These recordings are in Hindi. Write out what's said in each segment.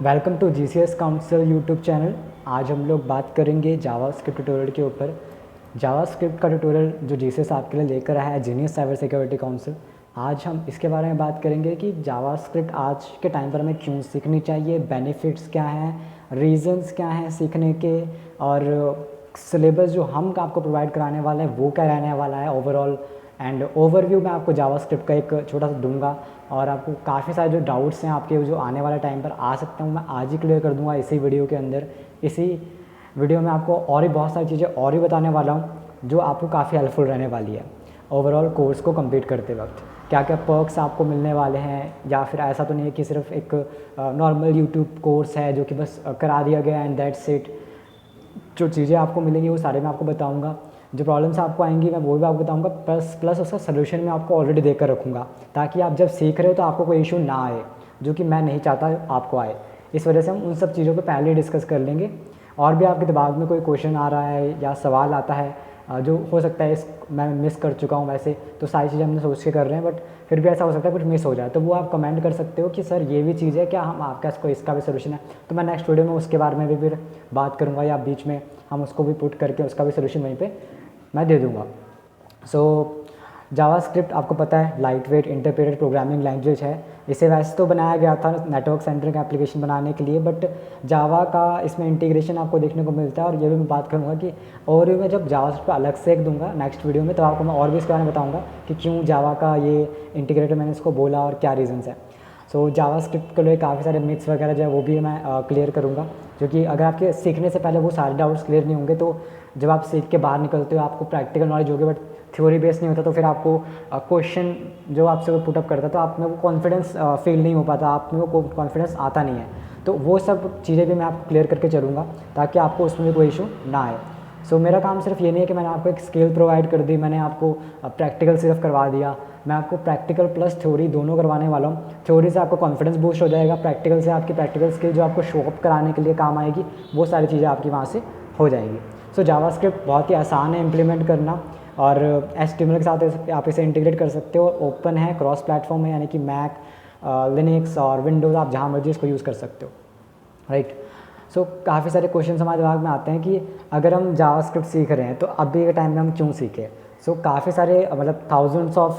Welcome to GCS council YouTube channel. आज हम लोग बात करेंगे जावास्क्रिप्ट ट्यूटोरियल के ऊपर। जावास्क्रिप्ट का ट्यूटोरियल जो जीसीएस आपके लिए लेकर आया है जीनियस साइबर सिक्योरिटी काउंसिल। आज हम इसके बारे में बात करेंगे कि जावास्क्रिप्ट आज के टाइम पर हमें क्यों सीखनी चाहिए, बेनिफिट्स क्या हैं, रीजंस क्या हैं सीखने के, और सिलेबस जो हम आपको प्रोवाइड कराने वाले हैं वो क्या रहने वाला है ओवरऑल। एंड ओवरव्यू मैं आपको जावास्क्रिप्ट का एक छोटा सा दूंगा और आपको काफ़ी सारे जो डाउट्स हैं आपके जो आने वाले टाइम पर आ सकते हैं मैं आज ही क्लियर कर दूंगा इसी वीडियो के अंदर। इसी वीडियो में आपको और भी बहुत सारी चीज़ें और भी बताने वाला हूँ जो आपको काफ़ी हेल्पफुल रहने वाली है ओवरऑल कोर्स को कंप्लीट करते वक्त। क्या क्या पर्क्स आपको मिलने वाले हैं, या फिर ऐसा तो नहीं है कि सिर्फ एक नॉर्मल यूट्यूब कोर्स है जो कि बस करा दिया गया एंड दैट्स इट। जो चीज़ें आपको मिलेंगी वो सारे मैं आपको बताऊंगा, जो प्रॉब्लम्स आपको आएंगी मैं वो भी आपको बताऊंगा, प्लस उसका सोल्यूशन मैं आपको ऑलरेडी देकर रखूँगा ताकि आप जब सीख रहे हो तो आपको कोई इशू ना आए, जो कि मैं नहीं चाहता आपको आए। इस वजह से हम उन सब चीज़ों को पहले डिस्कस कर लेंगे। और भी आपके दिमाग में कोई क्वेश्चन आ रहा है या सवाल आता है जो हो सकता है मैं मिस कर चुका हूँ वैसे, तो सारी चीज़ें हमने सोच के कर रहे हैं, बट फिर भी ऐसा हो सकता है कुछ मिस हो जाए, तो वो आप कमेंट कर सकते हो कि सर ये भी चीज़ है क्या, हम आपका इसका भी सोल्यूशन है। तो मैं नेक्स्ट वीडियो में उसके बारे में भी फिर बात करूँगा, या बीच में हम उसको भी पुट करके उसका भी सोल्यूशन वहीं पे मैं दे दूँगा। सो जावास्क्रिप्ट आपको पता है light weight interpreted programming language है। इसे वैसे तो बनाया गया था नेटवर्क सेंट्रिक एप्लीकेशन बनाने के लिए, बट जावा का इसमें इंटीग्रेशन आपको देखने को मिलता है। और ये भी मैं बात करूँगा कि और में जब जावास्क्रिप्ट अलग से एक दूंगा नेक्स्ट वीडियो में, तो आपको मैं और भी इसके बारे में बताऊँगा कि क्यों जावा का ये इंटीग्रेटेड मैंने इसको बोला और क्या रीज़न्स है। सो जावास्क्रिप्ट के लिए काफ़ी सारे मिथ्स वगैरह जो है वो भी मैं क्लियर करूँगा, जो कि अगर आपके सीखने से पहले वो सारे डाउट्स क्लियर नहीं होंगे तो जब आप सीख के बाहर निकलते हो आपको प्रैक्टिकल नॉलेज होगी बट थ्योरी बेस नहीं होता, तो फिर आपको क्वेश्चन जो आपसे वो पुटअप करता है तो आप में वो कॉन्फिडेंस फील नहीं हो पाता, आप में वो कॉन्फिडेंस आता नहीं है। तो वो सब चीज़ें भी मैं आपको क्लियर करके चलूँगा ताकि आपको उसमें भी कोई इशू ना आए। सो मेरा काम सिर्फ ये नहीं है कि मैंने आपको एक स्किल प्रोवाइड कर दी, मैंने आपको प्रैक्टिकल सिर्फ करवा दिया। मैं आपको प्रैक्टिकल प्लस थ्योरी दोनों करवाने वाला हूँ। थ्योरी से आपका कॉन्फिडेंस बूस्ट हो जाएगा, प्रैक्टिकल से आपकी प्रैक्टिकल स्किल जो आपको शो अप कराने के लिए काम आएगी वो सारी चीज़ें आपकी वहाँ से हो जाएगी। सो जावास्क्रिप्ट बहुत ही आसान है इम्प्लीमेंट करना, और HTML के साथ आप इसे इंटीग्रेट कर सकते हो। ओपन है, क्रॉस प्लेटफॉर्म है, यानी कि मैक, लिनक्स और विंडोज़ आप जहाँ मर्जी इसको यूज़ कर सकते हो, राइट। सो काफ़ी सारे क्वेश्चन हमारे दिमाग में आते हैं कि अगर हम जावास्क्रिप्ट सीख रहे हैं तो अभी के टाइम में हम क्यों सीखें। सो काफ़ी सारे मतलब थाउजेंड्स ऑफ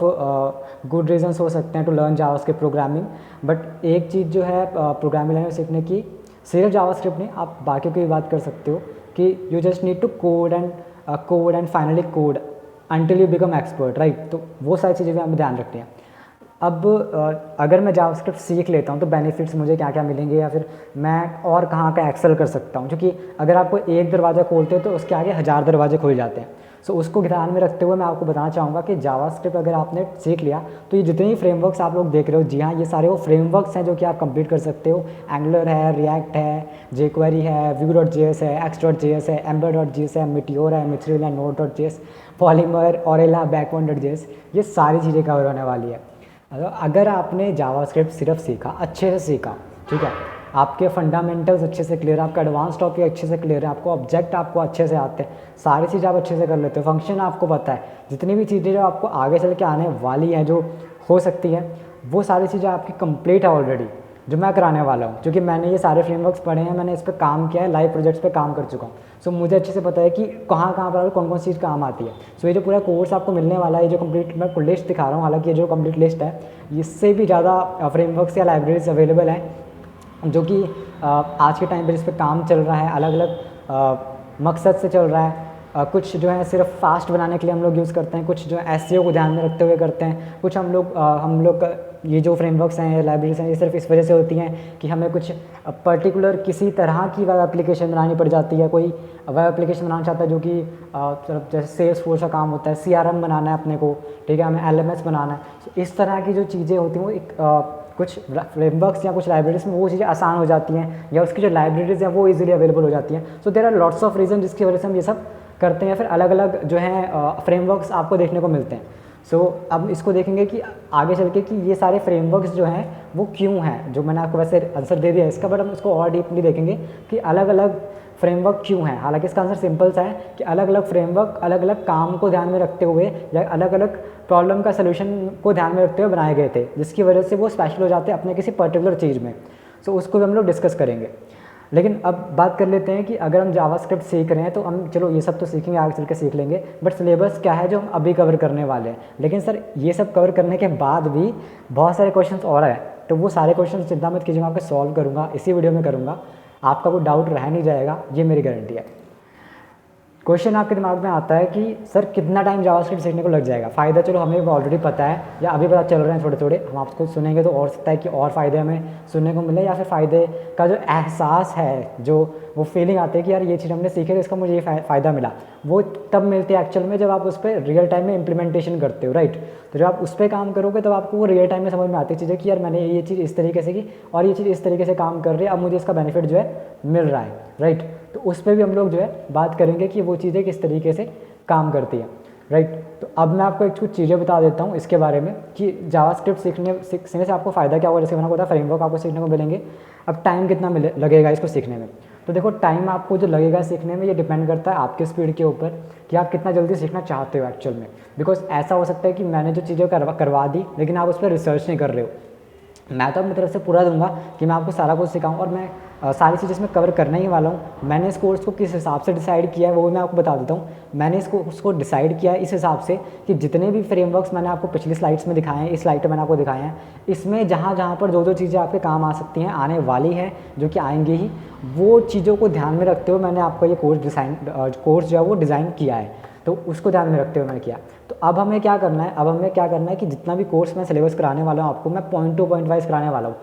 गुड रीजंस हो सकते हैं to learn JavaScript programming, but एक चीज़ जो है प्रोग्रामिंग लैंग्वेज सीखने की, सिर्फ जावास्क्रिप्ट नहीं आप बाकी की भी बात कर सकते हो कि you just need to code and finally code until you become expert, right. तो वो सारी चीज़ें भी हमें ध्यान रखनी है। अब अगर मैं जावास्क्रिप्ट सीख लेता हूँ तो बेनिफिट्स मुझे क्या क्या मिलेंगे, या फिर मैं और कहाँ का एक्सेल कर सकता हूँ, क्योंकि अगर आपको एक दरवाज़ा खोलते हैं तो उसके आगे 1000 दरवाजे खुल जाते हैं। सो उसको ध्यान में रखते हुए मैं आपको बताना चाहूँगा कि जावास्क्रिप्ट अगर आपने सीख लिया तो ये जितने भी फ्रेमवर्क्स आप लोग देख रहे हो, जी हाँ, ये सारे वो फ्रेमवर्क्स हैं जो कि आप कंप्लीट कर सकते हो। एंगुलर है, रिएक्ट है, जेक्वेरी है, Vue.js है, X.js है, Ember.js है, Meteor है, Mithril है, Node.js, पॉलीमर, ऑरेला, Backbone.js, ये सारी चीज़ें कवर होने वाली है। अगर आपने जावास्क्रिप्ट सिर्फ सीखा, अच्छे से सीखा, ठीक है, आपके फंडामेंटल्स अच्छे से क्लियर, आपका एडवांस टॉपिक अच्छे से क्लियर है, आपको ऑब्जेक्ट आपको अच्छे से आते हैं, सारी चीज़ें आप अच्छे से कर लेते हो, फंक्शन आपको पता है, जितनी भी चीज़ें जो आपको आगे चल के आने वाली हैं जो हो सकती हैं वो सारी चीज़ें आपकी कंप्लीट है ऑलरेडी, जो मैं कराने वाला हूँ। क्योंकि मैंने ये सारे फ्रेमवर्क्स पढ़े हैं, मैंने इस पर काम किया है, लाइव प्रोजेक्ट्स पे काम कर चुका हूँ। सो मुझे अच्छे से पता है कि कहाँ कहाँ पर कौन कौन सी चीज़ काम आती है। सो ये जो पूरा कोर्स आपको मिलने वाला है, ये जो कंप्लीट मैं आपको लिस्ट दिखा रहा हूँ, हालांकि ये जो कंप्लीट लिस्ट है इससे भी ज़्यादा फ्रेमवर्क्स या लाइब्रेरीज अवेलेबल हैं जो कि आज के टाइम पर इस पर काम चल रहा है, अलग अलग मकसद से चल रहा है। कुछ जो है सिर्फ फास्ट बनाने के लिए हम लोग यूज़ करते हैं, कुछ जो है एसईओ को ध्यान में रखते हुए करते हैं, कुछ हम लोग ये जो फ्रेमवर्क्स हैं, लाइब्रेरीज हैं, ये सिर्फ इस वजह से होती हैं कि हमें कुछ पर्टिकुलर किसी तरह की वेब एप्लीकेशन बनानी पड़ जाती है। कोई वेब एप्लीकेशन बनाना चाहता है जो कि जैसे सेल्सफोर्स का काम होता है, CRM बनाना है अपने को, ठीक है, हमें LMS बनाना है। इस तरह की जो चीज़ें होती हैं वो एक कुछ फ्रेमवर्क्स या कुछ लाइब्रेरीज में वो चीज़ें आसान हो जाती हैं, या उसकी जो लाइब्रेरीज हैं वो इजीली अवेलेबल हो जाती हैं। So there are lots of reason जिसकी वजह से हम ये सब करते हैं, फिर अलग अलग जो हैं फ्रेमवर्क्स आपको देखने को मिलते हैं। सो अब इसको देखेंगे कि आगे चल के कि ये सारे फ्रेमवर्क्स जो हैं वो क्यों हैं, जो मैंने आपको वैसे आंसर दे दिया इसका, बट हम इसको और डीपली देखेंगे कि अलग अलग फ्रेमवर्क क्यों हैं। हालांकि इसका आंसर सिंपल सा है कि अलग अलग फ्रेमवर्क अलग अलग काम को ध्यान में रखते हुए या अलग अलग प्रॉब्लम का सलूशन को ध्यान में रखते हुए बनाए गए थे, जिसकी वजह से वो स्पेशल हो जाते हैं अपने किसी पर्टिकुलर चीज़ में। सो उसको भी हम लोग डिस्कस करेंगे। लेकिन अब बात कर लेते हैं कि अगर हम जावास्क्रिप्ट सीख रहे हैं तो हम चलो ये सब तो सीखेंगे, आगे चल के सीख लेंगे, बट सिलेबस क्या है जो हम अभी कवर करने वाले हैं। लेकिन सर ये सब कवर करने के बाद भी बहुत सारे क्वेश्चंस और हैं, तो वो सारे क्वेश्चन चिंता मत कीजिए, मैं आपको सॉल्व करूँगा, इसी वीडियो में करूँगा, आपका कोई डाउट रह नहीं जाएगा, ये मेरी गारंटी है। क्वेश्चन आपके दिमाग में आता है कि सर कितना टाइम जावास्क्रिप्ट सीखने को लग जाएगा। फ़ायदा चलो हमें ऑलरेडी पता है या अभी पता चल रहे हैं थोड़े थोड़े, हम आपको सुनेंगे तो और सकता है कि और फ़ायदे हमें सुनने को मिले, या फिर फ़ायदे का जो एहसास है, जो वो फीलिंग आती है कि यार ये चीज़ हमने सीखी तो इसका मुझे ये फ़ायदा मिला, वो तब मिलती है एक्चुअल में जब आप उस पर रियल टाइम में इम्प्लीमेंटेशन करते हो, राइट। तो जब आप उस पर काम करोगे तब आपको वो रियल टाइम में समझ में आती चीज़ें कि यार मैंने ये चीज़ इस तरीके से की और ये चीज़ इस तरीके से काम कर रही है, अब मुझे इसका बेनिफिट जो है मिल रहा है, राइट। तो उस पर भी हम लोग जो है बात करेंगे कि वो चीज़ें किस तरीके से काम करती हैं, राइट। तो अब मैं आपको एक कुछ चीज़ें बता देता हूँ इसके बारे में कि जावास्क्रिप्ट सीखने से आपको फ़ायदा क्या होगा। जैसे मैंने बताया फ्रेमवर्क आपको सीखने को मिलेंगे। अब टाइम कितना लगेगा इसको सीखने में, तो देखो टाइम आपको जो लगेगा सीखने में ये डिपेंड करता है आपके स्पीड के ऊपर कि आप कितना जल्दी सीखना चाहते हो एक्चुअल में। बिकॉज ऐसा हो सकता है कि मैंने जो चीज़ें करवा दी लेकिन आप उस पर रिसर्च नहीं कर रहे हो। मैं तो अपनी तरफ से पूरा दूंगा कि मैं आपको सारा कुछ सिखाऊं, और मैं सारी चीज़ें इसमें कवर करने ही वाला हूँ। मैंने इस कोर्स को किस हिसाब से डिसाइड किया है वो भी मैं आपको बता देता हूँ। मैंने उसको डिसाइड किया है इस हिसाब से कि जितने भी फ्रेमवर्क्स मैंने आपको पिछली स्लाइड्स में दिखाए हैं, इस स्लाइड पर मैंने आपको दिखाए हैं, इसमें जहाँ जहाँ पर जो चीज़ें आपके काम आ सकती हैं, आने वाली हैं, जो कि आएंगी ही, वो चीज़ों को ध्यान में रखते हुए मैंने आपका ये कोर्स जो है वो डिज़ाइन किया है। तो उसको ध्यान में रखते हुए मैंने किया। तो अब हमें क्या करना है, कि जितना भी कोर्स मैं सिलेबस कराने वाला हूँ आपको, मैं पॉइंट टू पॉइंट वाइज कराने वाला हूँ।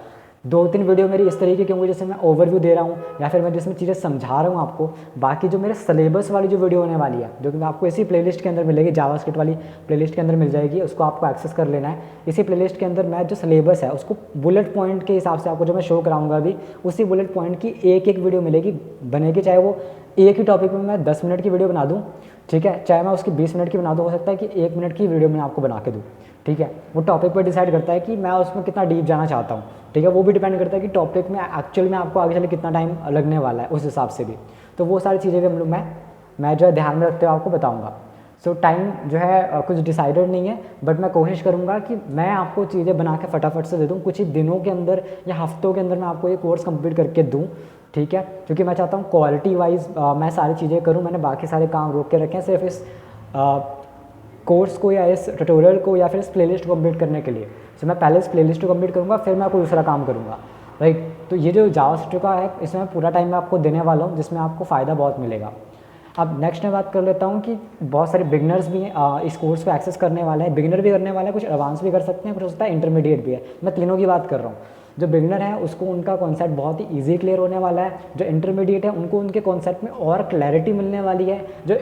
2-3 वीडियो मेरी इस तरीके की होंगी जैसे मैं ओवरव्यू दे रहा हूँ या फिर मैं जिसमें चीज़ें समझा रहा हूँ आपको। बाकी जो मेरे सिलेबस वाली जो वीडियो होने वाली है, जो कि आपको इसी प्लेलिस्ट के अंदर मिलेगी, जावास्क्रिप्ट वाली प्लेलिस्ट के अंदर मिल जाएगी, उसको आपको एक्सेस कर लेना है। इसी प्लेलिस्ट के अंदर मैं जो सिलेबस है उसको बुलेट पॉइंट के हिसाब से आपको जो मैं शो कराऊंगा अभी, उसी बुलेट पॉइंट की एक एक वीडियो मिलेगी, बनेगी। चाहे वो एक ही टॉपिक में मैं 10 मिनट की वीडियो बना दूँ, ठीक है, चाहे मैं उसकी 20 मिनट की बना दूँ, हो सकता है कि 1 मिनट की वीडियो मैं आपको बना के दूँ, ठीक है। वो टॉपिक पर डिसाइड करता है कि मैं उसमें कितना डीप जाना चाहता हूँ, ठीक है। वो भी डिपेंड करता है कि टॉपिक में एक्चुअल में आपको आगे चले कितना टाइम लगने वाला है, उस हिसाब से भी। तो वो सारी चीज़ें भी हम लोग मैं जो है ध्यान में रखते हुए आपको बताऊँगा। सो टाइम जो है कुछ डिसाइडेड नहीं है, बट मैं कोशिश करूँगा कि मैं आपको चीज़ें बना के फटाफट से दे दूँ, कुछ ही दिनों के अंदर या हफ्तों के अंदर मैं आपको ये कोर्स कंप्लीट करके दूँ, ठीक है। क्योंकि मैं चाहता हूँ क्वालिटी वाइज मैं सारी चीज़ें करूँ। मैंने बाकी सारे काम रोक के रखे हैं सिर्फ इस कोर्स को या इस ट्यूटोरियल को या फिर इस प्लेलिस्ट को कंप्लीट करने के लिए। तो मैं पहले इस प्लेलिस्ट को कंप्लीट करूँगा, फिर मैं कोई दूसरा काम करूँगा, राइट। तो ये जो जावास्क्रिप्ट का है इसमें पूरा टाइम मैं आपको देने वाला हूँ, जिसमें आपको फ़ायदा बहुत मिलेगा। अब नेक्स्ट मैं बात कर लेता हूँ कि बहुत सारे बिगनर्स भी हैं इस कोर्स को एक्सेस करने वाले हैं। बिगनर भी करने वाले हैं, कुछ एडवांस भी कर सकते हैं, कुछ हो सकता है इंटरमीडिएट भी है। मैं तीनों की बात कर रहा हूँ। जो बिगनर है उसको उनका कॉन्सेप्ट बहुत ही ईजी क्लियर होने वाला है। जो इंटरमीडिएट है उनको उनके कॉन्सेप्ट में और क्लैरिटी मिलने वाली है। जो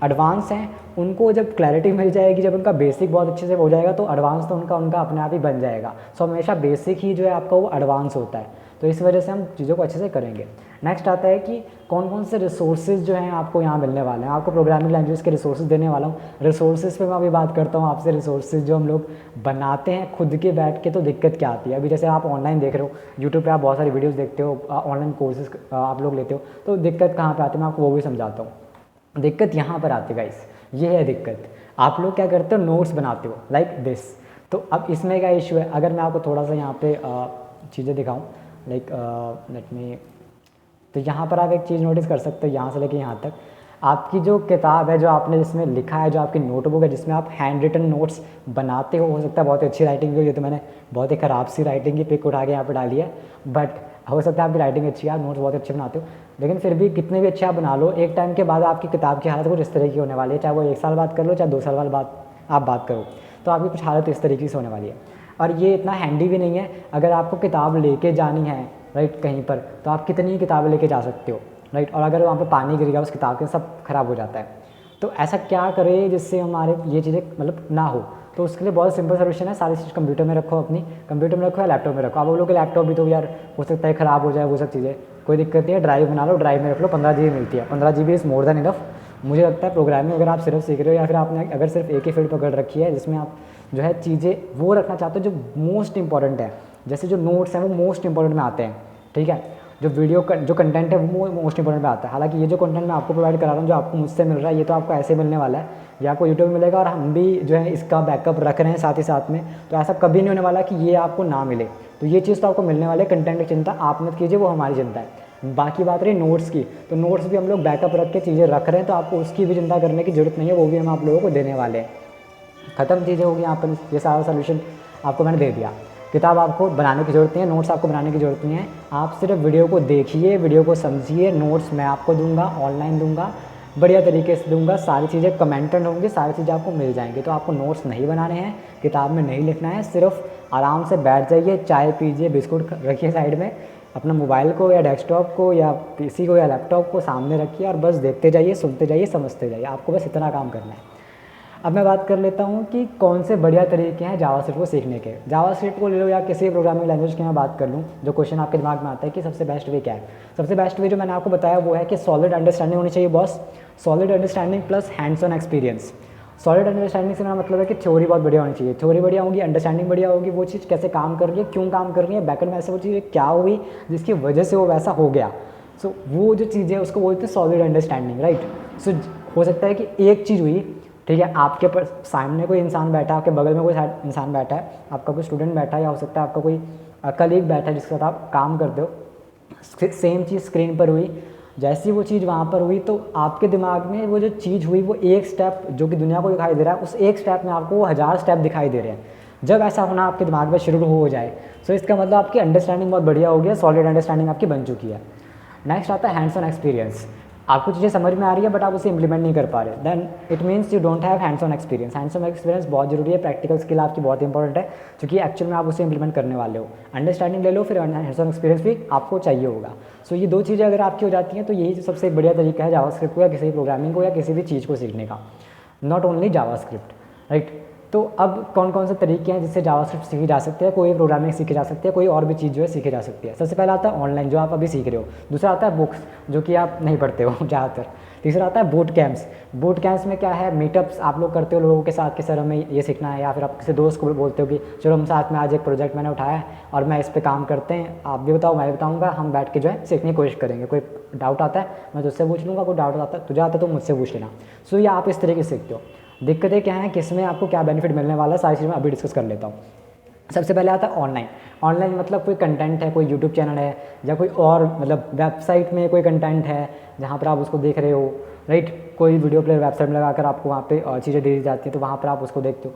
एडवांस हैं उनको जब क्लैरिटी मिल जाएगी, जब उनका बेसिक बहुत अच्छे से हो जाएगा, तो एडवांस तो उनका अपने आप ही बन जाएगा। सो हमेशा बेसिक ही जो है आपका वो एडवांस होता है। तो इस वजह से हम चीज़ों को अच्छे से करेंगे। नेक्स्ट आता है कि कौन कौन से रिसोर्सेज जो हैं आपको यहाँ मिलने वाले हैं। आपको प्रोग्रामिंग लैंग्वेज के रिसोर्सेज देने वाला हूँ। रिसोर्सेज पे मैं अभी बात करता हूँ आपसे। रिसोर्सेज जो हम लोग बनाते हैं खुद के बैठ के, तो दिक्कत क्या आती है। अभी जैसे आप ऑनलाइन देख रहे हो, यूट्यूब पे आप बहुत सारी वीडियोस देखते हो, ऑनलाइन कोर्सेज आप लोग लेते हो, तो दिक्कत कहाँ पे आती है मैं आपको वो भी समझाता हूँ। दिक्कत यहाँ पर आती है गाइस, ये है दिक्कत। आप लोग क्या करते हो, नोट्स बनाते हो लाइक दिस। तो अब इसमें क्या इशू है, अगर मैं आपको थोड़ा सा यहाँ पे चीज़ें दिखाऊँ, लाइक लेट मी, तो यहाँ पर आप एक चीज़ नोटिस कर सकते हो, यहाँ से लेके यहाँ तक आपकी जो किताब है, जो आपने जिसमें लिखा है, जो आपकी नोटबुक है जिसमें आप हैंड रिटन नोट्स बनाते हो सकता है बहुत ही अच्छी राइटिंग हो, ये तो मैंने बहुत ही ख़राब सी राइटिंग की पिक उठा के यहाँ पर डाली है, बट हो सकता है आपकी राइटिंग अच्छी है, आप नोट्स बहुत अच्छे बनाते हो। लेकिन फिर भी कितने भी अच्छे आप बना लो, एक टाइम के बाद आपकी किताब की हालत कुछ इस तरह की होने वाली है। चाहे वो 1 साल बाद कर लो, चाहे 2 साल बाद आप बात करो, तो आपकी कुछ हालत इस तरीके से होने वाली है। और ये इतना हैंडी भी नहीं है। अगर आपको किताब लेके जानी है, राइट, कहीं पर, तो आप कितनी किताबें लेके जा सकते हो, राइट। और अगर वहाँ पे पानी गिर गया उस किताब के, सब खराब हो जाता है। तो ऐसा क्या करें जिससे हमारे ये चीज़ें मतलब ना हो। तो उसके लिए बहुत सिंपल सोल्यूशन है, सारी चीज़ कंप्यूटर में रखो, अपनी कंप्यूटर में रखो या लैपटॉप में रखो। अब वो लोग के लैपटॉप भी तो यार हो सकता है ख़राब हो जाए, वो सब चीज़ें, कोई दिक्कत नहीं है, ड्राइव बना लो, ड्राइव में रख लो, 15 GB मिलती है। 15 GB is more than enough. मुझे लगता है प्रोग्रामिंग अगर आप सिर्फ सीख रहे हो या फिर आपने अगर सिर्फ एक ही फील्ड पकड़ रखी है जिसमें आप जो है चीज़ें वो रखना चाहते हो जो मोस्ट इंपॉर्टेंट है, जैसे जो नोट्स हैं वो मोस्ट इंपॉर्टेंट में आते हैं, ठीक है। जो जो कंटेंट है वो मोस्ट इंपॉर्टेंट पे आता है। हालांकि ये जो कंटेंट मैं आपको प्रोवाइड करा रहा हूँ, जो आपको मुझसे मिल रहा है, ये तो आपको ऐसे मिलने वाला है, ये आपको यूट्यूब में मिलेगा, और हम भी जो है इसका बैकअप रख रहे हैं साथ ही साथ में। तो ऐसा कभी नहीं होने वाला कि ये आपको ना मिले। तो ये चीज़ तो आपको मिलने वाले, कंटेंट की चिंता आप मत कीजिए, वो हमारी चिंता है। बाकी बात रही नोट्स की, तो नोट्स भी हम लोग बैकअप रख के चीज़ें रख रहे हैं, तो आपको उसकी भी चिंता करने की ज़रूरत नहीं है, वो भी हम आप लोगों को देने वाले हैं। ख़त्म चीज़ें होगी यहाँ पर, ये सारा सोल्यूशन आपको मैंने दे दिया। किताब आपको बनाने की ज़रूरत नहीं है, नोट्स आपको बनाने की ज़रूरत नहीं है, आप सिर्फ वीडियो को देखिए, वीडियो को समझिए। नोट्स मैं आपको दूंगा, ऑनलाइन दूंगा, बढ़िया तरीके से दूंगा, सारी चीज़ें कमेंटेड होंगी, सारी चीज़ें आपको मिल जाएंगी। तो आपको नोट्स नहीं बनाने हैं, किताब में नहीं लिखना है, सिर्फ आराम से बैठ जाइए, चाय पीजिए, बिस्कुट रखिए साइड में, अपना मोबाइल को या डेस्कटॉप को या पीसी को या लैपटॉप को सामने रखिए और बस देखते जाइए, सुनते जाइए, समझते जाइए। आपको बस इतना काम करना है। अब मैं बात कर लेता हूँ कि कौन से बढ़िया तरीके हैं जावास्क्रिप्ट को सीखने के। जावास्क्रिप्ट को ले लो या किसी भी प्रोग्रामिंग लैंग्वेज की मैं बात कर लूँ, जो क्वेश्चन आपके दिमाग में आता है कि सबसे बेस्ट वे क्या है। सबसे बेस्ट वे जो मैंने आपको बताया वो है कि सॉलिड अंडरस्टैंडिंग होनी चाहिए boss. Solid understanding plus hands on experience. Solid understanding से मेरा मतलब है कि थ्योरी बहुत बढ़िया होनी चाहिए, थ्योरी बढ़िया होगी, अंडरस्टैंडिंग बढ़िया होगी, वो चीज़ कैसे काम कर रही है, क्यों काम कर रही है, बैकएंड में ऐसे वो चीज़ क्या हुई जिसकी वजह से वो वैसा हो गया। सो वो जो चीज़ें उसको बोलते हैं सॉलिड अंडरस्टैंडिंग, राइट। सो हो सकता है कि एक चीज़ हुई, ठीक है, आपके सामने कोई इंसान बैठा है, आपके बगल में कोई इंसान बैठा है, आपका कोई स्टूडेंट बैठा है, या हो सकता है आपका कोई कलीग बैठा है जिसके साथ आप काम करते हो, सेम चीज़ स्क्रीन पर हुई, जैसी वो चीज़ वहाँ पर हुई तो आपके दिमाग में वो जो चीज़ हुई वो एक स्टेप जो कि दुनिया को दिखाई दे रहा है, उस एक स्टेप में आपको वो 1000 स्टेप दिखाई दे रहे हैं। जब ऐसा होना आपके दिमाग में शुरू हो जाए, सो इसका मतलब आपकी अंडरस्टैंडिंग बहुत बढ़िया हो गया, सॉलिड अंडरस्टैंडिंग आपकी बन चुकी है। नेक्स्ट आता है हैंड्स ऑन एक्सपीरियंस। आपको चीज़ें समझ में आ रही है बट आप उसे इंप्लीमेंट नहीं कर पा रहे, then it means you don't have hands on experience. Hands on experience बहुत जरूरी है, प्रैक्टिकल स्किल आपकी बहुत इंपॉर्टेंट है, क्योंकि एक्चुअल में आप उसे इंप्लीमेंट करने वाले हो। अंडरस्टैंडिंग ले लो, फिर हैंड्स ऑन एक्सपीरियंस भी आपको चाहिए होगा। सो ये दो चीज़ें अगर आपकी हो जाती हैं तो यही सबसे बढ़िया तरीका है जावास्क्रिप्ट को या किसी भी प्रोग्रामिंग को या किसी भी चीज़ को सीखने का, नॉट ओनली जावास्क्रिप्ट, राइट। तो अब कौन कौन से तरीके हैं जिससे जावास्क्रिप्ट सीखी जा सकती है, कोई प्रोग्रामिंग सीखी जा सकती है, कोई और भी चीज़ जो है सीखी जा सकती है। सबसे पहला आता है ऑनलाइन, जो आप अभी सीख रहे हो। दूसरा आता है बुक्स, जो कि आप नहीं पढ़ते हो ज़्यादातर। तीसरा आता है बूट कैंप्स। बूट कैंप्स में क्या है, मीटअप्स आप लोग करते हो लोगों के साथ कि सर हमें ये सीखना है, या फिर आप किसी दोस्त को बोलते हो कि चलो हम साथ में आज एक प्रोजेक्ट मैंने उठाया है और मैं इस पे काम करते हैं, आप भी बताओ मैं भी बताऊँगा, हम बैठ के जो है सीखने की कोशिश करेंगे। कोई डाउट आता है मैं तुझसे पूछ लूँगा, कोई डाउट आता है तुझे आता है तो मुझसे पूछ लेना। सो ये आप इस तरीके से सीखते हो। दिक्कतें क्या हैं, किस में आपको क्या बेनिफिट मिलने वाला है, सारी चीज़ मैं अभी डिस्कस कर लेता हूँ। सबसे पहले आता है ऑनलाइन। ऑनलाइन मतलब कोई कंटेंट है, कोई यूट्यूब चैनल है या कोई और मतलब वेबसाइट में कोई कंटेंट है जहाँ पर आप उसको देख रहे हो, राइट। कोई वीडियो प्लेयर वेबसाइट में लगाकर आपको वहाँ पे चीज़ें दे दी जाती है, तो वहाँ पर आप उसको देखते हो।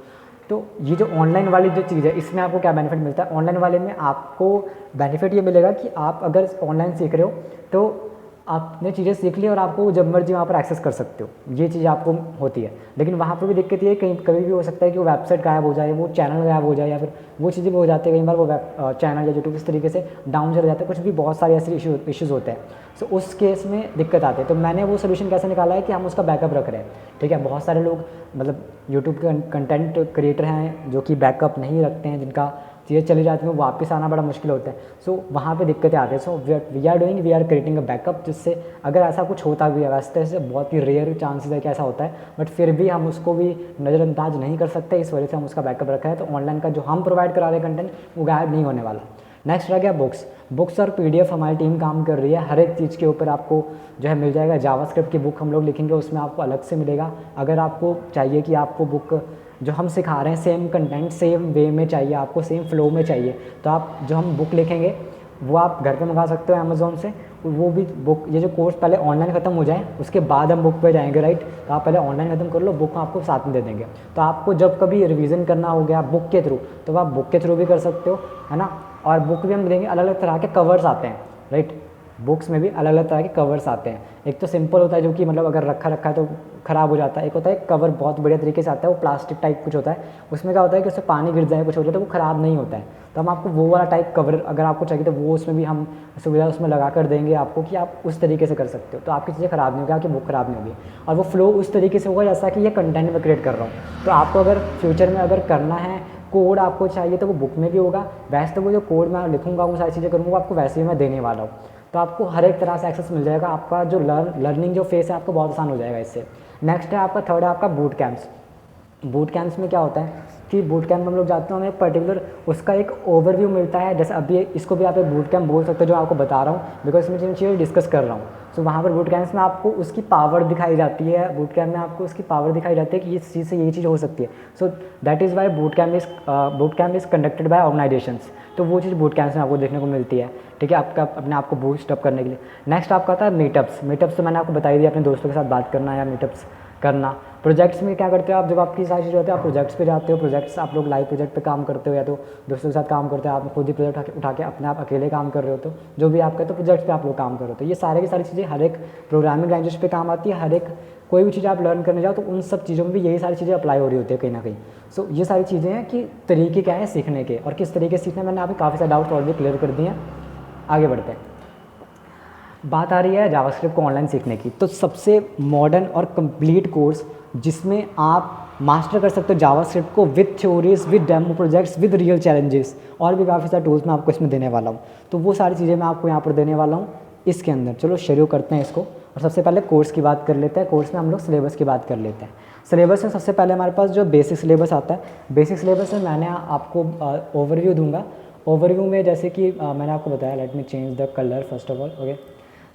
तो ये जो ऑनलाइन वाली जो चीज़ है इसमें आपको क्या बेनिफिट मिलता है, ऑनलाइन वाले में आपको बेनिफिट ये मिलेगा कि आप अगर ऑनलाइन सीख रहे हो तो आपने चीज़ें सीख ली और आपको जब मर्जी वहाँ पर एक्सेस कर सकते हो, ये चीज़ आपको होती है। लेकिन वहाँ पर भी दिक्कत ये है, कहीं कभी भी हो सकता है कि वो वेबसाइट गायब हो जाए, वो चैनल गायब हो जाए, या फिर वो चीज़ें भी हो जाती है कई बार, वो चैनल या यूट्यूब इस तरीके से डाउन चले जाते हैं, कुछ भी बहुत सारे ऐसे इश्यूज़ होते हैं। सो उस केस में दिक्कत आती है। तो मैंने वो सोल्यूशन कैसे निकाला है कि हम उसका बैकअप रख रहे हैं, ठीक है। बहुत सारे लोग मतलब यूट्यूब के कंटेंट क्रिएटर हैं जो कि बैकअप नहीं रखते हैं, जिनका चीज़ें चली जाती हैं, वापस आना बड़ा मुश्किल होता है। सो वहाँ पे दिक्कतें आती हैं। So we are creating a backup, जिससे अगर ऐसा कुछ होता भी है, वैसे से बहुत ही रेयर चांसेस है कि ऐसा होता है, बट फिर भी हम उसको भी नज़रअंदाज नहीं कर सकते, इस वजह से हम उसका बैकअप रखा है। तो ऑनलाइन का जो हम प्रोवाइड करा रहे हैं कंटेंट वो गायब नहीं होने वाला। नेक्स्ट रह गया बुक्स और PDF हमारी टीम काम कर रही है, हर एक चीज़ के ऊपर आपको जो है मिल जाएगा। जावास्क्रिप्ट की बुक हम लोग लिखेंगे, उसमें आपको अलग से मिलेगा। अगर आपको चाहिए कि आपको बुक जो हम सिखा रहे हैं सेम कंटेंट सेम वे में चाहिए, आपको सेम फ्लो में चाहिए, तो आप जो हम बुक लिखेंगे वो आप घर पे मंगा सकते हो अमेज़ोन से। वो भी बुक, ये जो कोर्स पहले ऑनलाइन ख़त्म हो जाए उसके बाद हम बुक पे जाएंगे, राइट। तो आप पहले ऑनलाइन ख़त्म कर लो, बुक आपको साथ में दे देंगे। तो आपको जब कभी रिवीजन करना हो गया बुक के थ्रू, तो आप बुक के थ्रू भी कर सकते हो, है ना। और बुक भी हम देंगे, अलग अलग तरह के कवर्स आते हैं, राइट। बुक्स में भी अलग अलग तरह के कवर्स आते हैं। एक तो सिंपल होता है जो कि मतलब अगर रखा है तो ख़राब हो जाता है। एक होता है कवर बहुत बढ़िया तरीके से आता है, वो प्लास्टिक टाइप कुछ होता है, उसमें क्या होता है कि उससे पानी गिर जाए कुछ हो जाए तो वो ख़राब नहीं होता है। तो हम आपको वो वाला टाइप कवर अगर आपको चाहिए तो वो उसमें भी हम सुविधा उसमें लगा कर देंगे आपको, कि आप उस तरीके से कर सकते हो। तो आपकी चीज़ें ख़राब नहीं होगी, आपकी बुक ख़राब नहीं होगी, और वो फ्लो उस तरीके से होगा जैसा कि ये कंटेंट में क्रिएट कर रहा हूँ। तो आपको अगर फ्यूचर में अगर करना है, कोड आपको चाहिए तो वो बुक में भी होगा। वैसे तो वो जो कोड मैं लिखूँगा, वो सारी चीज़ें करूँगा, वो आपको वैसे ही मैं देने वाला हूँ। तो आपको हर एक तरह से एक्सेस मिल जाएगा। आपका जो लर्निंग जो फेस है आपको बहुत आसान हो जाएगा इससे। नेक्स्ट है आपका थर्ड है आपका बूट कैंप्स। बूट कैंप्स में क्या होता है कि बूट कैंप में हम लोग जाते हैं, हमें एक पर्टिकुलर उसका एक ओवरव्यू मिलता है। जैसे अभी इसको भी आप एक बूट कैंप बोल सकते हो जो आपको बता रहा हूँ, बिकॉज इसमें जिन चीज़ें डिस्कस कर रहा हूँ। सो वहाँ पर बूट कैंप्स में आपको उसकी पावर दिखाई जाती है, बूट कैंप में आपको उसकी पावर दिखाई जाती है कि इस चीज़ से ये चीज़ हो सकती है। So that is why boot camp is conducted by organisations. तो वो चीज़ बूट कैंप्स में आपको देखने को मिलती है, ठीक है, आपका अपने आप को बूस्ट अप करने के लिए। नेक्स्ट आपका आता है मीटअप्स। मीटअप्स तो मैंने आपको बता ही दिया, अपने दोस्तों के साथ बात करना या मीटअप्स करना। प्रोजेक्ट्स में क्या करते हो आप, जब आपकी सारी चीज़ें होती है आप प्रोजेक्ट्स पे जाते हो, प्रोजेक्ट्स आप लोग लाइव प्रोजेक्ट पे काम करते हो या तो दोस्तों के साथ काम करते हो, आप खुद ही प्रोजेक्ट उठा के अपने आप अकेले काम कर रहे हो, तो जो भी आपका तो प्रोजेक्ट्स पे आप लोग काम कर रहे हो। तो ये सारी की सारी चीज़ें हर एक प्रोग्रामिंग लैंग्वेज पे काम आती है। हर एक कोई भी चीज़ आप लर्न करने जाओ तो उन सब चीज़ों में भी यही सारी चीज़ें अप्लाई हो रही होती है कहीं ना कहीं। सो ये सारी चीज़ें हैं कि तरीके क्या है सीखने के और किस तरीके से सीखना। मैंने आपके काफ़ी सारे डाउट्स ऑलरेडी क्लियर कर दिए हैं। आगे बढ़ते हैं, बात आ रही है जावास्क्रिप्ट को ऑनलाइन सीखने की। तो सबसे मॉडर्न और कंप्लीट कोर्स जिसमें आप मास्टर कर सकते हो जावास्क्रिप्ट को with theories, with demo projects, with real challenges और भी काफ़ी सारे टूल्स मैं आपको इसमें देने वाला हूँ। तो वो सारी चीज़ें मैं आपको यहाँ पर देने वाला हूँ इसके अंदर। चलो शुरू करते हैं इसको। और सबसे पहले कोर्स की बात कर लेते हैं। कोर्स में हम लोग सिलेबस की बात कर लेते हैं। सिलेबस में सबसे पहले हमारे पास जो बेसिक सिलेबस आता है, बेसिक सिलेबस में मैंने आपको ओवरव्यू दूंगा। ओवरव्यू में जैसे कि मैंने आपको बताया, let me change the colour first of all, okay.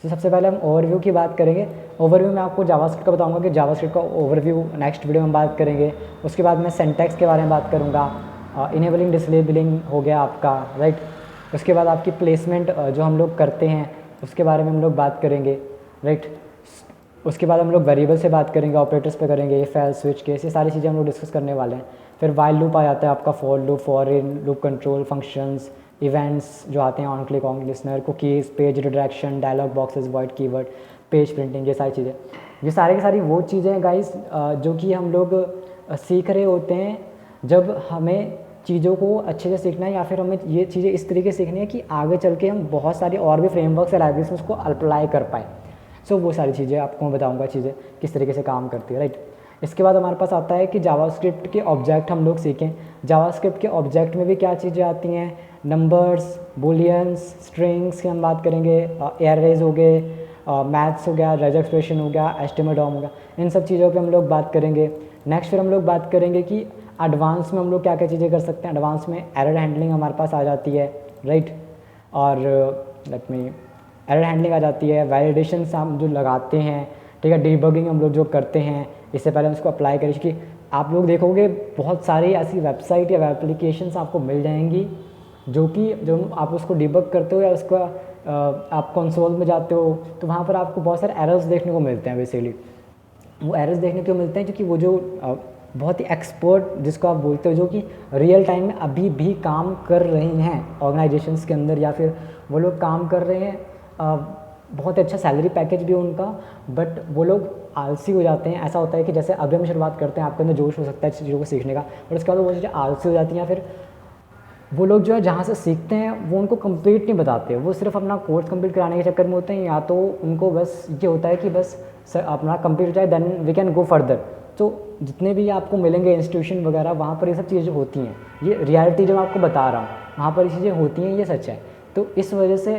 तो सबसे पहले हम ओवरव्यू की बात करेंगे। ओवरव्यू में आपको जावास्क्रिप्ट का बताऊंगा कि जावास्क्रिप्ट का ओवरव्यू नेक्स्ट वीडियो में बात करेंगे। उसके बाद मैं सिंटैक्स के बारे में बात करूंगा। इनेबलिंग डिसेबलिंग हो गया आपका, राइट। उसके बाद आपकी प्लेसमेंट जो हम लोग करते हैं उसके बारे में हम लोग बात करेंगे, राइट। उसके बाद हम लोग वेरिएबल से बात करेंगे, ऑपरेटर्स पे करेंगे, इफ एल्स स्विच केस, ये सारी चीज़ें हम लोग डिस्कस करने वाले हैं। फिर वाइल लूप आ जाता है आपका, for loop, for in loop, control functions, events जो आते हैं, on click, on listener, cookies, page redirection, dialog boxes, void keyword, page printing, ये सारी चीज़ें। ये सारी की सारी वो चीज़ें हैं गाइस जो कि हम लोग सीख रहे होते हैं जब हमें चीज़ों को अच्छे से सीखना है, या फिर हमें ये चीज़ें इस तरीके से सीखनी है कि आगे चल के हम बहुत सारी और भी फ्रेमवर्क्स या लाइब्रेरीज में उसको अप्लाई कर पाएँ। सो वो सारी चीज़ें आपको मैं बताऊँगा, चीज़ें किस तरीके से काम करती है, राइट। इसके बाद हमारे पास आता है कि जावास्क्रिप्ट के ऑब्जेक्ट हम लोग सीखें। जावास्क्रिप्ट के ऑब्जेक्ट में भी क्या चीज़ें आती हैं, नंबर्स, बुलियंस, स्ट्रिंग्स की हम बात करेंगे, एरेज हो गए, मैथ्स हो गया, रेज एक्सप्रेशन हो गया, एस्टिमेट डॉम हो गया, इन सब चीज़ों पे हम लोग बात करेंगे। नेक्स्ट फिर हम लोग बात करेंगे कि एडवांस में हम लोग क्या क्या चीज़ें कर सकते हैं। एडवांस में एरर हैंडलिंग हमारे पास आ जाती है, राइट। और लेट मी एरर हैंडलिंग आ जाती है, वैलिडेशन हम जो लगाते हैं, ठीक है, डीबगिंग हम लोग जो करते हैं, इससे पहले हम इसको अप्लाई करें। क्योंकि आप लोग देखोगे बहुत सारी ऐसी वेबसाइट या वेब एप्लीकेशंस आपको मिल जाएंगी जो आप उसको डिबग करते हो या उसका आप कंसोल में जाते हो तो वहाँ पर आपको बहुत सारे एरर्स देखने को मिलते हैं। बेसिकली वो एरर्स देखने को मिलते हैं क्योंकि वो जो बहुत ही एक्सपर्ट जिसको आप बोलते हो, जो कि रियल टाइम में अभी भी काम कर रही हैं ऑर्गेनाइजेशंस के अंदर, या फिर वो लोग काम कर रहे हैं, बहुत अच्छा सैलरी पैकेज भी उनका, बट वो लोग आलसी हो जाते हैं। ऐसा होता है कि जैसे अभी हम शुरुआत करते हैं, आपके अंदर जोश हो सकता है चीज़ों को सीखने का, और उसके बाद वो चीज़ें आलसी हो जाती हैं। फिर वो लोग जो है जहाँ से सीखते हैं वो उनको कंप्लीट नहीं बताते, वो सिर्फ अपना कोर्स कंप्लीट कराने के चक्कर में होते हैं, या तो उनको बस ये होता है कि बस अपना कंप्लीट हो जाए then we can go further. तो जितने भी आपको मिलेंगे इंस्टीट्यूशन वगैरह, वहाँ पर ये सब चीज़ें होती हैं। ये रियलिटी जो मैं आपको बता रहा हूँ, वहाँ पर ये चीज़ें होती हैं, ये सच है। तो इस वजह से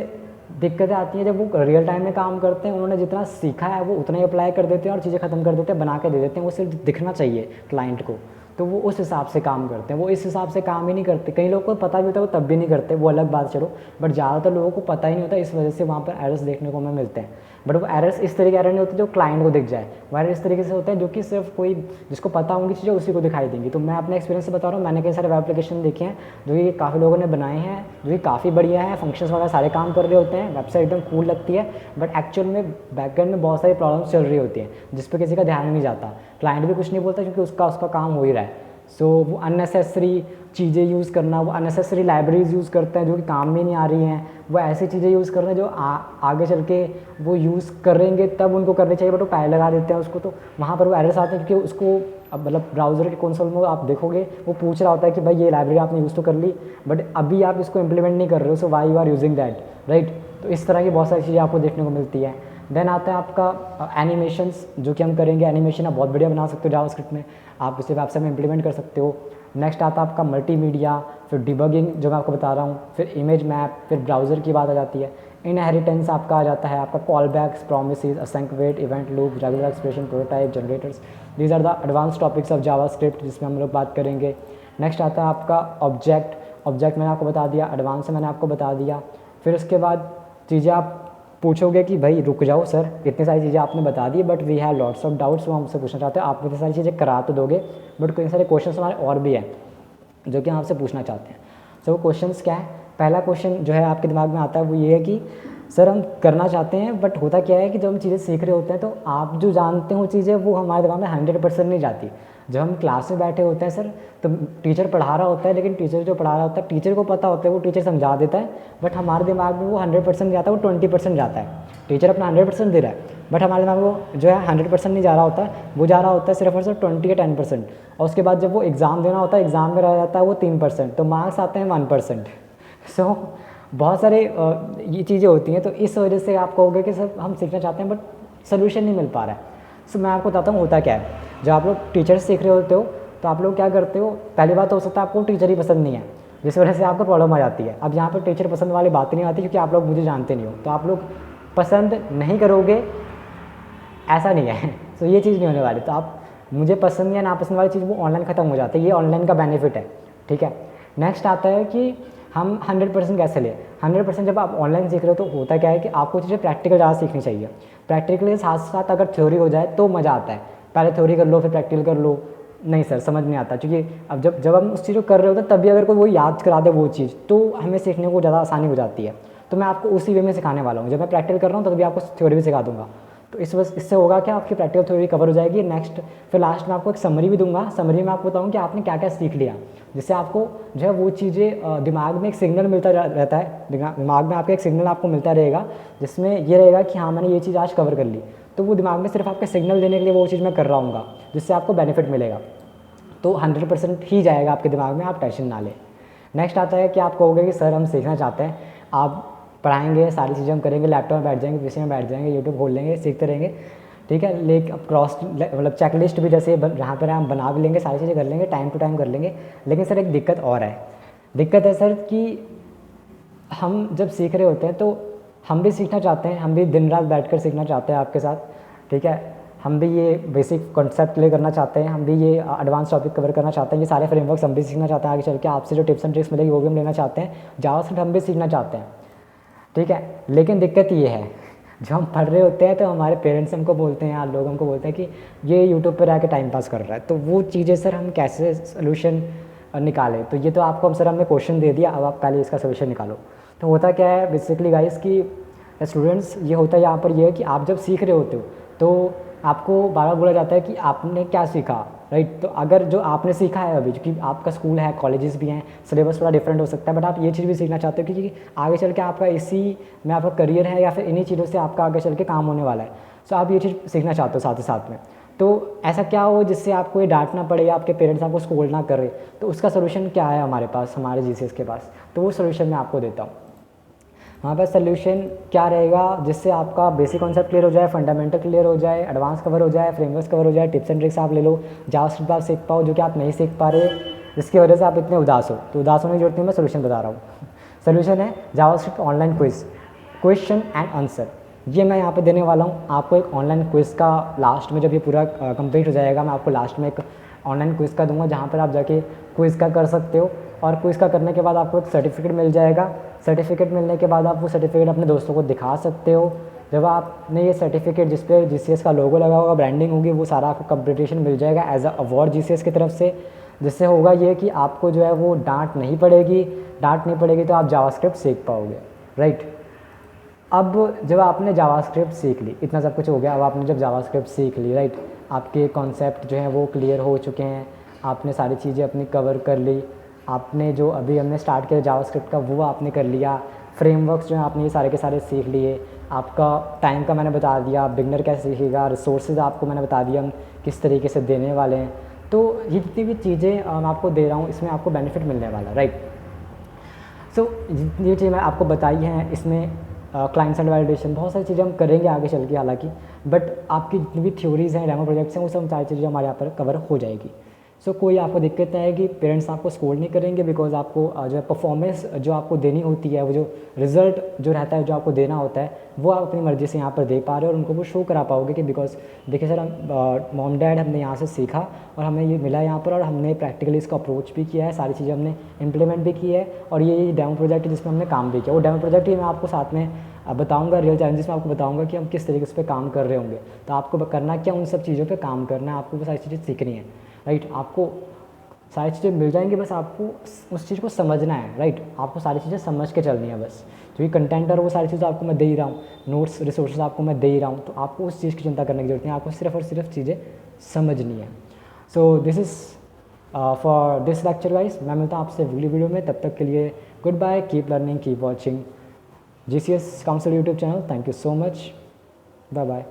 दिक्कतें आती हैं जब वो रियल टाइम में काम करते हैं। उन्होंने जितना सीखा है वो उतना ही अप्लाई कर देते हैं और चीज़ें ख़त्म कर देते हैं, बना के दे देते हैं। वो सिर्फ दिखना चाहिए क्लाइंट को, तो वो उस हिसाब से काम करते हैं। वो इस हिसाब से काम ही नहीं करते। कई लोगों को पता भी होता है वो तब भी नहीं करते, वो अलग बात चलो, बट ज़्यादातर लोगों को पता ही नहीं होता। इस वजह से वहाँ पर एरर्स देखने को हमें मिलते हैं। बट वो एरर्स इस तरीके एरर नहीं होते जो क्लाइंट को दिख जाए, वो एरर इस तरीके से होते हैं जो कि सिर्फ कोई जिसको पता होंगी चीज़ें उसी को दिखाई देंगी। तो मैं अपने एक्सपीरियंस से बता रहा हूँ, मैंने कई सारे वेब एप्लीकेशन देखे हैं जो कि काफ़ी लोगों ने बनाए हैं, जो कि काफ़ी बढ़िया है, फंक्शंस वगैरह सारे काम कर रहे होते हैं, वेबसाइट एकदम कूल लगती है, बट एक्चुअल में बैकएंड में बहुत सारी प्रॉब्लम्स चल रही होती हैं जिस पर किसी का ध्यान नहीं जाता। क्लाइंट भी कुछ नहीं बोलता क्योंकि उसका काम हो ही रहा है। सो वो अननेसेसरी चीज़ें यूज़ करना, वो अननेसेसरी लाइब्रेरीज यूज़ करते हैं जो कि काम में नहीं आ रही हैं, वो ऐसी चीज़ें यूज़ कर रहे हैं जो आगे चल के वो यूज़ करेंगे तब उनको करनी चाहिए, बट वो पहले लगा देते हैं उसको। तो वहाँ पर वो एरर्स आते हैं क्योंकि उसको अब मतलब ब्राउज़र के कंसोल में आप देखोगे वो पूछ रहा होता है कि भाई ये लाइब्रेरी आपने यूज़ तो कर ली, बट अभी आप इसको इम्प्लीमेंट नहीं कर रहे हो, so why you are using that, right. तो इस तरह की बहुत सारी चीज़ें आपको देखने को मिलती है। देन आता है आपका एनिमेशंस, जो कि हम करेंगे। एनिमेशन आप बहुत बढ़िया बना सकते हो जावास्क्रिप्ट में, आप इसे वेबसाइट में इंप्लीमेंट कर सकते हो। नेक्स्ट आता है आपका मल्टीमीडिया, फिर डिबगिंग जो मैं आपको बता रहा हूँ, फिर इमेज मैप, फिर ब्राउज़र की बात आ जाती है। इनहेरिटेंस आपका आ जाता है, आपका callbacks, promises, async await, event loop, regular expression, prototype, generators. These are the advance topics of JavaScript जिसमें हम लोग बात करेंगे। नेक्स्ट आता है आपका ऑब्जेक्ट मैंने आपको बता दिया, एडवांस मैंने आपको बता दिया। फिर उसके बाद चीज़ें आप पूछोगे कि भाई रुक जाओ सर, इतनी सारी चीज़ें आपने बता दी but we have lots of doubts, वो हमसे पूछना चाहते हैं। आप इतनी सारी चीज़ें करा तो दोगे बट कई सारे क्वेश्चन हमारे और भी हैं जो कि हम आपसे पूछना चाहते हैं। तो वो क्वेश्चंस क्या है? पहला क्वेश्चन जो है आपके दिमाग में आता है वो ये है कि सर हम करना चाहते हैं बट होता क्या है कि जब हम चीज़ें सीख रहे होते हैं तो आप जो जानते हो चीज़ें वो हमारे दिमाग में 100% नहीं जाती। जब हम क्लास में बैठे होते हैं सर तो टीचर पढ़ा रहा होता है, लेकिन टीचर जो पढ़ा रहा होता है टीचर को पता होता है, वो टीचर समझा देता है बट हमारे दिमाग में वो 100% नहीं जाता, वो 20% जाता है। टीचर अपना 100% दे रहा है बट हमारे दिमाग में वो जो है 100% नहीं जा रहा होता, वो जा रहा होता है सिर्फ और सिर्फ 20 या 10%। और उसके बाद जब वो एग्ज़ाम देना होता है, एग्ज़ाम में रह जाता है वो 3%, तो मार्क्स आते हैं 1%। सो बहुत सारे ये चीज़ें होती हैं। तो इस वजह से आप कहोगे कि सर हम सीखना चाहते हैं बट सोल्यूशन नहीं मिल पा रहा है। सो मैं आपको बताता हूँ होता क्या है। जब आप लोग टीचर सीख रहे होते हो तो आप लोग क्या करते हो, पहली बात तो हो सकता है आपको टीचर ही पसंद नहीं है, जिस वजह से आपको प्रॉब्लम आ जाती है। अब यहाँ पर टीचर पसंद वाली बात नहीं आती क्योंकि आप लोग मुझे जानते नहीं हो, तो आप लोग पसंद नहीं करोगे ऐसा नहीं है। तो ये चीज़ नहीं होने वाली। तो आप मुझे पसंद या नापसंद वाली चीज़ वो ऑनलाइन ख़त्म हो जाती है, ये ऑनलाइन का बेनिफिट है, ठीक है। नेक्स्ट आता है कि हम 100% कैसे लें। 100% जब आप ऑनलाइन सीख रहे हो तो होता क्या है कि आपको चीज़ें प्रैक्टिकल ज़्यादा सीखनी चाहिए। प्रैक्टिकल के साथ साथ अगर थ्योरी हो जाए तो मज़ा आता है। पहले थ्योरी कर लो फिर प्रैक्टिकल कर लो, नहीं सर समझ नहीं आता, क्योंकि अब जब हम उस चीज़ को कर रहे होते हैं तभी अगर कोई वो याद करा दे वो चीज़ तो हमें सीखने को ज़्यादा आसानी हो जाती है। तो मैं आपको उसी वे में सिखाने वाला हूँ। जब मैं प्रैक्टिकल कर रहा हूँ तभी आपको थ्योरी भी सिखा दूँगा। तो इससे होगा क्या, आपकी प्रैक्टिकल थ्योरी कवर हो जाएगी। नेक्स्ट फिर लास्ट में आपको एक समरी भी दूंगा। समरी में आपको बताऊँ कि आपने क्या क्या सीख लिया, जिससे आपको जो है वो चीज़ें दिमाग में एक सिग्नल मिलता रहता है। दिमाग में आपका एक सिग्नल आपको मिलता रहेगा जिसमें ये रहेगा कि हाँ मैंने ये चीज़ आज कवर कर ली। तो वो दिमाग में सिर्फ आपके सिग्नल देने के लिए वो चीज़ मैं कर रहा हूँ, जिससे आपको बेनिफिट मिलेगा। तो 100% ही जाएगा आपके दिमाग में, आप टेंशन ना लें। नेक्स्ट आता है कि आप कहोगे कि सर हम सीखना चाहते हैं, आप पढ़ाएंगे, सारी चीज़ें हम करेंगे, लैपटॉप में बैठ जाएंगे, पीसी में बैठ जाएंगे, यूट्यूब खोल लेंगे, सीखते रहेंगे, ठीक है। लेकिन क्रॉस मतलब चेकलिस्ट भी जैसे यहाँ पर हम बना भी लेंगे, सारी चीज़ें कर लेंगे, टाइम टू टाइम कर लेंगे। लेकिन सर एक दिक्कत और है। दिक्कत है सर कि हम जब सीख रहे होते हैं तो हम भी सीखना चाहते हैं, हम भी दिन रात बैठकर सीखना चाहते हैं आपके साथ, ठीक है। हम भी ये बेसिक कॉन्सेप्ट क्लियर करना चाहते हैं, हम भी ये एडवांस टॉपिक कवर करना चाहते हैं, ये सारे फ्रेमवर्क्स हम भी सीखना चाहते हैं। आगे चल के आपसे जो टिप्स एंड ट्रिक्स मिलेगी वो भी हम लेना चाहते हैं, जावास्क्रिप्ट हम भी सीखना चाहते हैं, ठीक है। लेकिन दिक्कत ये है, जब हम पढ़ रहे होते हैं तो हमारे पेरेंट्स हमको बोलते हैं या लोग हमको बोलते हैं कि ये यूट्यूब पर आके टाइम पास कर रहा है। तो वो चीज़ें सर हम कैसे सोल्यूशन निकालें। तो ये तो आपको हम सर हमने क्वेश्चन दे दिया, अब आप पहले इसका सोल्यूशन निकालो। तो होता क्या है बेसिकली गाइस कि स्टूडेंट्स, ये होता है यहाँ पर ये है कि आप जब सीख रहे होते हो तो आपको बार बार बोला जाता है कि आपने क्या सीखा, राइट। तो अगर जो आपने सीखा है अभी, क्योंकि आपका स्कूल है, कॉलेजेस भी हैं, सिलेबस थोड़ा डिफरेंट हो सकता है, बट आप ये चीज़ भी सीखना चाहते हो क्योंकि आगे चल के आपका इसी में आपका करियर है या फिर इन्हीं चीज़ों से आपका आगे चल के काम होने वाला है। सो आप ये चीज़ सीखना चाहते हो साथ ही साथ में। तो ऐसा क्या हो जिससे आपको ये डांटना पड़े या आपके पेरेंट्स आपको स्कूल ना करे, तो उसका सोल्यूशन क्या है हमारे पास, हमारे जीसीएस के पास। तो वो सोल्यूशन मैं आपको देता हूँ। हमारे पास सोल्यूशन क्या रहेगा जिससे आपका बेसिक कॉन्सेप्ट क्लियर हो जाए, फंडामेंटल क्लियर हो जाए, एडवांस कवर हो जाए, फ्रेमवर्क्स कवर हो जाए, टिप्स एंड ट्रिक्स आप ले लो, जावास्क्रिप्ट आप सीख पाओ जो कि आप नहीं सीख पा रहे, जिसकी वजह से आप इतने उदास हो। तो उदास होने की जरूरत नहीं, मैं सोल्यूशन बता रहा हूँ। सोल्यूशन है JavaScript online quiz, question and answer. ये मैं यहाँ पे देने वाला हूँ आपको एक ऑनलाइन क्विज़ का। लास्ट में जब ये पूरा कंप्लीट हो जाएगा मैं आपको लास्ट में एक ऑनलाइन क्विज़ का दूंगा जहाँ पर आप जाके क्विज़ का कर सकते हो। और क्विज़ का करने के बाद आपको एक सर्टिफिकेट मिल जाएगा। सर्टिफिकेट मिलने के बाद आप वो सर्टिफिकेट अपने दोस्तों को दिखा सकते हो। जब आपने ये सर्टिफिकेट जिस पे जीसीएस का लोगो लगा होगा, ब्रांडिंग होगी, वो सारा आपको कंपटीशन मिल जाएगा एज अ अवार्ड जीसीएस की तरफ से। जिससे होगा ये कि आपको जो है वो डांट नहीं पड़ेगी तो आप जावास्क्रिप्ट सीख पाओगे, राइट। अब जब आपने जावास्क्रिप्ट सीख ली, इतना सब कुछ हो गया, अब आपने जब जावास्क्रिप्ट सीख ली, राइट, आपके कॉन्सेप्ट जो हैं वो क्लियर हो चुके हैं, आपने सारी चीज़ें अपनी कवर कर ली, आपने जो अभी हमने स्टार्ट किया जावास्क्रिप्ट का वो आपने कर लिया, फ्रेमवर्क्स जो हैं आपने ये सारे के सारे सीख लिए, आपका टाइम का मैंने बता दिया, बिगनर कैसे सीखेगा, रिसोर्सेज आपको मैंने बता दिया हम किस तरीके से देने वाले हैं। तो ये जितनी भी चीज़ें मैं आपको दे रहा हूँ इसमें आपको बेनिफिट मिलने वाला, राइट। सो ये चीज़ मैं आपको बताई हैं, इसमें क्लाइंट साइड वैलिडेशन, बहुत सारी चीज़ें हम करेंगे आगे चल के हालांकि, बट आपकी जितनी भी थ्योरीज़ हैं, डेमो प्रोजेक्ट्स हैं, वो सब सारी चीज़ें हमारे यहाँ पर कवर हो जाएगी। सो कोई आपको दिक्कत आएगी, पेरेंट्स आपको स्कोल्ड नहीं करेंगे, बिकॉज आपको जो है परफॉर्मेंस जो आपको देनी होती है, वो जो रिज़ल्ट जो रहता है जो आपको देना होता है वो आप अपनी मर्ज़ी से यहाँ पर दे पा रहे हो और उनको वो शो करा पाओगे कि बिकॉज देखिए सर, हम मॉम डैड हमने यहाँ से सीखा और हमें ये मिला यहाँ पर और हमने प्रैक्टिकली इसका अप्रोच भी किया है, सारी चीज़ें हमने इम्प्लीमेंट भी की है और ये डेमो प्रोजेक्ट है जिसमें हमने काम भी किया। वो डेमो प्रोजेक्ट ही मैं आपको साथ में बताऊंगा, रियल चैलेंजेस में आपको बताऊंगा कि हम किस तरीके से पे काम कर रहे होंगे। तो आपको करना क्या, उन सब चीज़ों पे काम करना है, आपको वो सारी चीज़ें सीखनी है, राइट। आपको सारी चीज़ें मिल जाएंगी, बस आपको उस चीज़ को समझना है, राइट। आपको सारी चीज़ें समझ के चलनी है बस। जो ये कंटेंट है वो सारी चीज़ें आपको मैं दे ही रहा हूँ, नोट्स रिसोर्सेज आपको मैं दे ही रहा हूँ, तो आपको उस चीज़ की चिंता करने की जरूरत नहीं है, आपको सिर्फ और सिर्फ चीज़ें समझनी है। So this is for this lecture guys. मैं मिलता हूँ आपसे अगली वीडियो में, तब तक के लिए good bye, keep learning, keep watching GCS council YouTube channel. Thank you so much, bye bye.